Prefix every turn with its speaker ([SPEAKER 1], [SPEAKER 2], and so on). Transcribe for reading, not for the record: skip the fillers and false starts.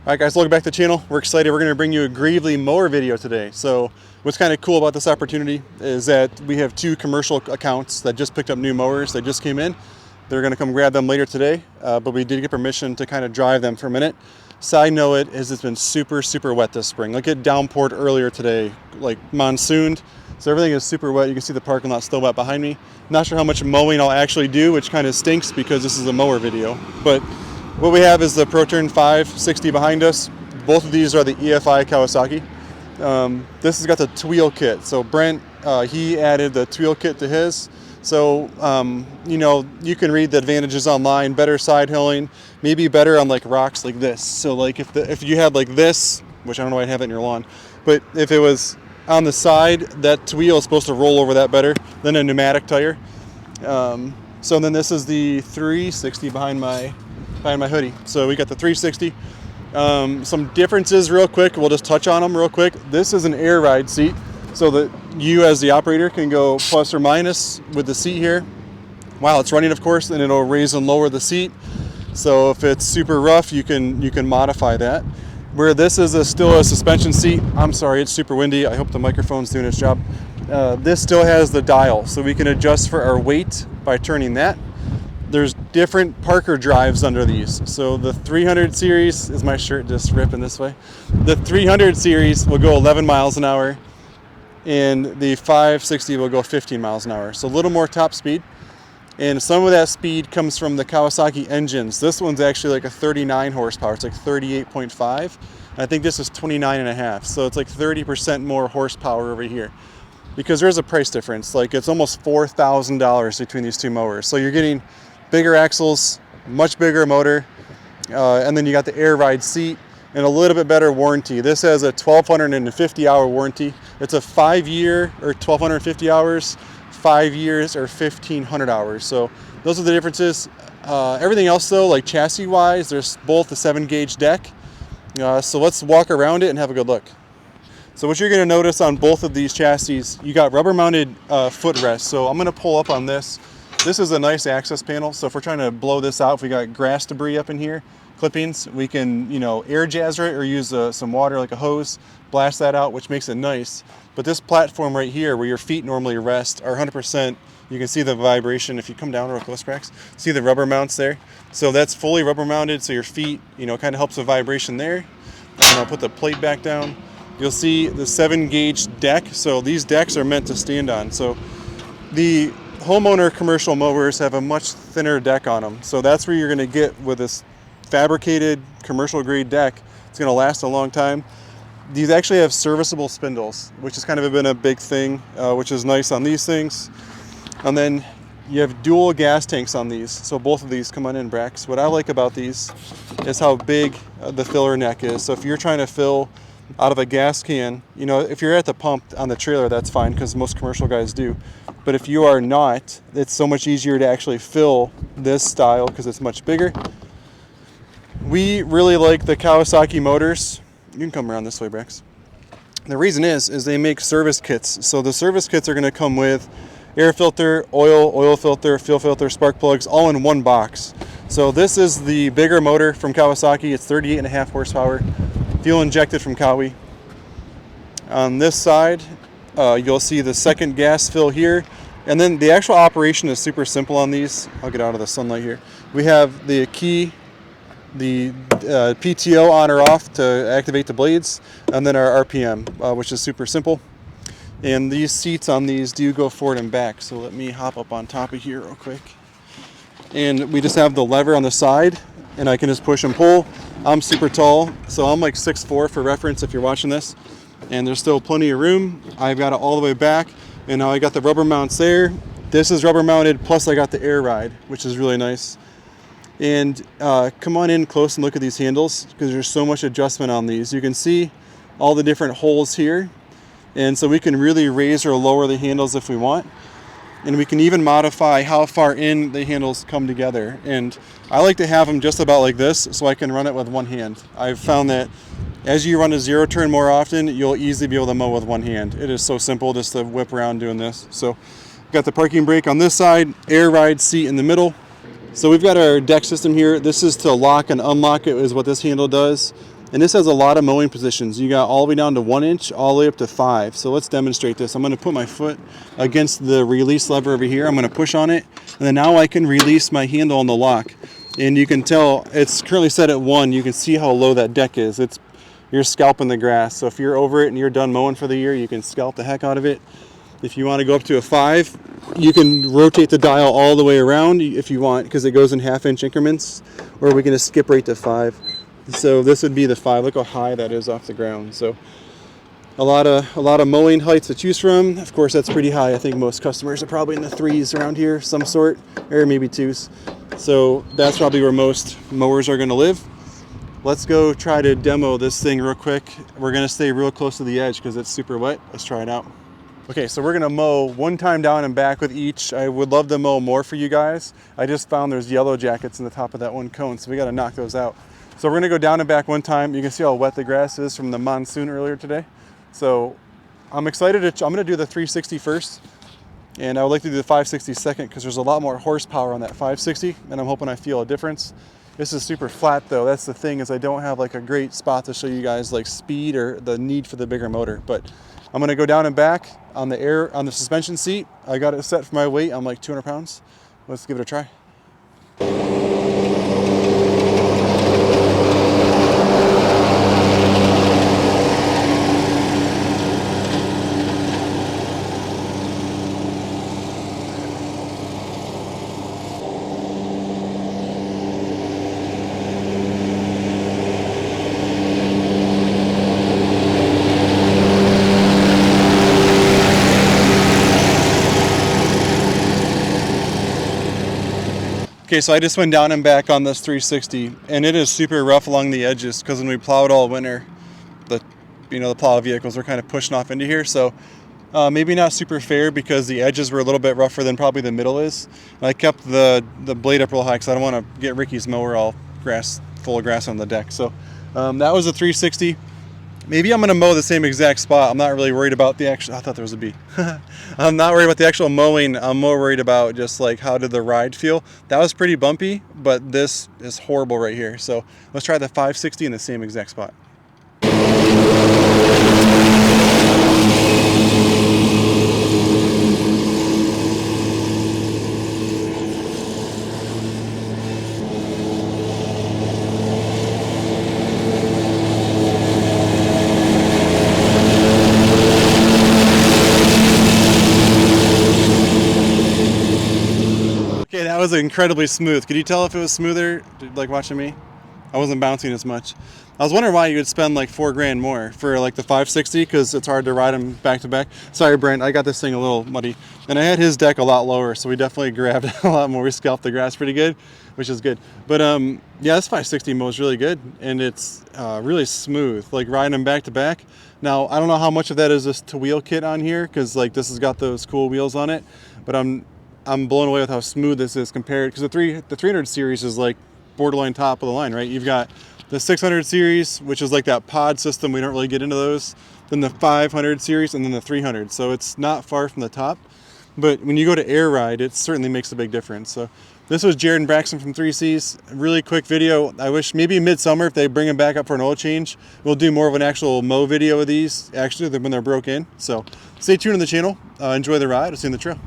[SPEAKER 1] Alright guys, welcome back to the channel. We're excited. We're going to bring you a Gravely mower video today. So what's kind of cool about this opportunity is that we have two commercial accounts that just picked up new mowers. They just came in. They're going to come grab them later today, but we did get permission to kind of drive them for a minute. Side note is it's been super wet this spring. Like it downpoured earlier today, like monsooned. So everything is super wet. You can see the parking lot still wet behind me. Not sure how much mowing I'll actually do, which kind of stinks because this is a mower video. But what we have is the ProTurn 560 behind us. Both of these are the EFI Kawasaki. This has got the Tweel kit. So Brent, he added the Tweel kit to his. So, you know, you can read the advantages online, better side hilling, maybe better on like rocks like this. So like if you had like this, which I don't know why I have it in your lawn, but if it was on the side, that Tweel is supposed to roll over that better than a pneumatic tire. So then this is the 360 behind my hoodie. So we got the 360. Some differences real quick. We'll just touch on them real quick. This is an air ride seat, so that you as the operator can go plus or minus with the seat here while it's running, of course, and it'll raise and lower the seat. So if it's super rough, you can modify that. Where this is still a suspension seat. I'm sorry, it's super windy. I hope the microphone's doing its job. This still has the dial, so we can adjust for our weight by turning that. There's different Parker drives under these. So the 300 series, is my shirt just ripping this way? The 300 series will go 11 miles an hour, and the 560 will go 15 miles an hour. So a little more top speed. And some of that speed comes from the Kawasaki engines. This one's actually like a 39 horsepower. It's like 38.5. I think this is 29.5. So it's like 30% more horsepower over here. Because there's a price difference. Like it's almost $4,000 between these two mowers. So you're getting bigger axles, much bigger motor, and then you got the air ride seat and a little bit better warranty. This has a 1,250 hour warranty. It's a 5-year or 1,250 hours, 5 years or 1,500 hours. So those are the differences. Everything else though, like chassis wise, there's both a 7-gauge deck. So let's walk around it and have a good look. So what you're going to notice on both of these chassis, you got rubber mounted footrests. So I'm going to pull up on this. This is a nice access panel. So if we're trying to blow this out, if we got grass debris up in here, clippings, we can, you know, air jazzer it or use some water like a hose, blast that out, which makes it nice. But this platform right here where your feet normally rest are 100%. You can see the vibration if you come down real close, Brax. See the rubber mounts there? So that's fully rubber mounted, so your feet, you know, kind of helps with vibration there. And I'll put the plate back down. You'll see the 7-gauge deck. So these decks are meant to stand on. So the homeowner commercial mowers have a much thinner deck on them. So that's where you're going to get with this fabricated commercial grade deck. It's going to last a long time. These actually have serviceable spindles, which has kind of been a big thing, which is nice on these things. And then you have dual gas tanks on these. So both of these, come on in, Brax. What I like about these is how big the filler neck is. So if you're trying to fill out of a gas can, you know, if you're at the pump on the trailer, that's fine because most commercial guys do. But if you are not, it's so much easier to actually fill this style because it's much bigger. We really like the Kawasaki motors. You can come around this way, Brax. The reason is they make service kits. So the service kits are going to come with air filter, oil filter, fuel filter, spark plugs, all in one box. So this is the bigger motor from Kawasaki. It's 38.5 horsepower. Fuel injected from Kawi. On this side, you'll see the second gas fill here. And then the actual operation is super simple on these. I'll get out of the sunlight here. We have the key, the PTO on or off to activate the blades, and then our RPM, which is super simple. And these seats on these do go forward and back. So let me hop up on top of here real quick. And we just have the lever on the side, and I can just push and pull. I'm super tall, so I'm like 6'4" for reference if you're watching this. And there's still plenty of room. I've got it all the way back, and now I got the rubber mounts there. This is rubber mounted, plus I got the air ride, which is really nice. And come on in close and look at these handles, because there's so much adjustment on these. You can see all the different holes here, and so we can really raise or lower the handles if we want. And we can even modify how far in the handles come together. And I like to have them just about like this so I can run it with one hand. I've found that as you run a zero turn more often, you'll easily be able to mow with one hand. It is so simple just to whip around doing this. So got the parking brake on this side, air ride seat in the middle. So we've got our deck system here. This is to lock and unlock it is what this handle does. And this has a lot of mowing positions. You got all the way down to 1 inch, all the way up to 5. So let's demonstrate this. I'm going to put my foot against the release lever over here. I'm going to push on it, and then now I can release my handle on the lock. And you can tell it's currently set at 1. You can see how low that deck is. You're scalping the grass. So if you're over it and you're done mowing for the year, you can scalp the heck out of it. If you want to go up to a 5, you can rotate the dial all the way around if you want, because it goes in 1/2 inch increments, or we're going to skip right to 5. So this would be the 5. Look how high that is off the ground. So a lot of mowing heights to choose from. Of course, that's pretty high. I think most customers are probably in the 3s around here, some sort, or maybe 2s. So that's probably where most mowers are going to live. Let's go try to demo this thing real quick. We're going to stay real close to the edge because it's super wet. Let's try it out. Okay, so we're gonna mow 1 time down and back with each. I would love to mow more for you guys. I just found there's yellow jackets in the top of that 1 cone, so we gotta knock those out. So we're gonna go down and back 1 time. You can see how wet the grass is from the monsoon earlier today. So I'm excited. I'm gonna do the 360 first, and I would like to do the 560 second because there's a lot more horsepower on that 560, and I'm hoping I feel a difference. This is super flat though. That's the thing, is I don't have like a great spot to show you guys like speed or the need for the bigger motor. But I'm gonna go down and back on the suspension seat. I got it set for my weight. I'm like 200 pounds. Let's give it a try. Okay, so I just went down and back on this 360, and it is super rough along the edges because when we plowed all winter, the plow vehicles were kind of pushing off into here. So maybe not super fair because the edges were a little bit rougher than probably the middle is. And I kept the blade up real high because I don't want to get Ricky's mower all full of grass on the deck. So that was a 360. Maybe I'm going to mow the same exact spot. I'm not really worried about the actual, I thought there was a bee. I'm not worried about the actual mowing. I'm more worried about just like how did the ride feel. That was pretty bumpy, but this is horrible right here. So let's try the 560 in the same exact spot. Okay, that was incredibly smooth. Could you tell if it was smoother, like watching me? I wasn't bouncing as much. I was wondering why you would spend like $4 grand more for like the 560 because it's hard to ride them back to back. Sorry, Brent, I got this thing a little muddy. And I had his deck a lot lower, so we definitely grabbed a lot more. We scalped the grass pretty good, which is good. But yeah, this 560 mow is really good, and it's really smooth, like riding them back to back. Now, I don't know how much of that is this to-wheel kit on here because like this has got those cool wheels on it, but I'm blown away with how smooth this is compared, because the 300 series is like borderline top of the line, right? You've got the 600 series, which is like that pod system. We don't really get into those. Then the 500 series, and then the 300. So it's not far from the top. But when you go to air ride, it certainly makes a big difference. So this was Jared and Braxton from 3Cs. A really quick video. I wish maybe midsummer, if they bring them back up for an oil change, we'll do more of an actual mow video of these, actually, when they're broke in. So stay tuned on the channel. Enjoy the ride. I'll see you on the trail.